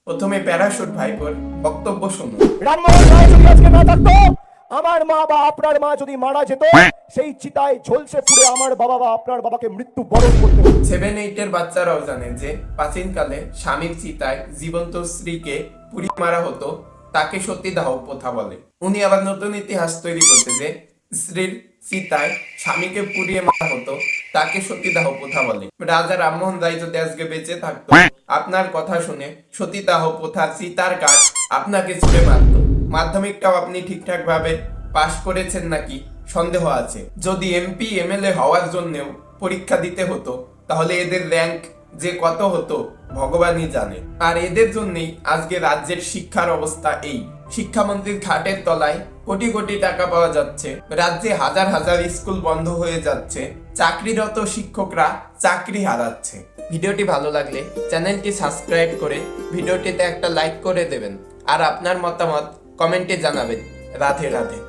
প্রথমে প্যারাশুট ভাইপোর বক্তব্য শুনুন। রামমোহন রায় যদি আজকে না থাকতো, আমার মা বা আপনার মা যদি মারা যেত, সেই চিতায় ঝলসে পুড়ে আমার বাবা বা আপনার বাবাকে মৃত্যু বরণ করতে হতো। 7-8 বাচ্চারাও জানে যে প্রাচীনকালে স্বামীর চিতায় জীবন্ত স্ত্রীকে পুড়িয়ে মারা হতো, তাকে সতীদাহ প্রথা বলে। উনি আবার নতুন ইতিহাস তৈরি করতে যে স্ত্রীর চিতায় স্বামীকে পুড়িয়ে মারা হতো, তাকে সতীদাহ প্রথা বলে। রাজা রামমোহন রায় যদি আজকে বেঁচে থাকতো, আপনার কথা শুনে সতীদাহ প্রথা চিতার কাঠ আপনাকে ছুঁড়ে মারতো। মাধ্যমিকটাও আপনি ঠিকঠাক ভাবে পাশ করেছেন নাকি সন্দেহ আছে। যদি এমপি এমএলএ হওয়ার জন্যও পরীক্ষা দিতে হতো, তাহলে এদের র্যাঙ্ক যে কত হতো ভগবানই জানে। আর এদের জন্যই আজকে রাজ্যের শিক্ষার অবস্থা এই। শিক্ষামন্ত্রীর খাটের তলায় কোটি কোটি টাকা পাওয়া যাচ্ছে, রাজ্যে হাজার হাজার স্কুল বন্ধ হয়ে যাচ্ছে, চাকরিরত শিক্ষকরা চাকরি হারাচ্ছে। ভিডিওটি ভালো লাগলে চ্যানেলটি সাবস্ক্রাইব করে ভিডিওটিতে একটা লাইক করে দেবেন, আর আপনার মতামত কমেন্টে জানাবেন। রাধে রাধে।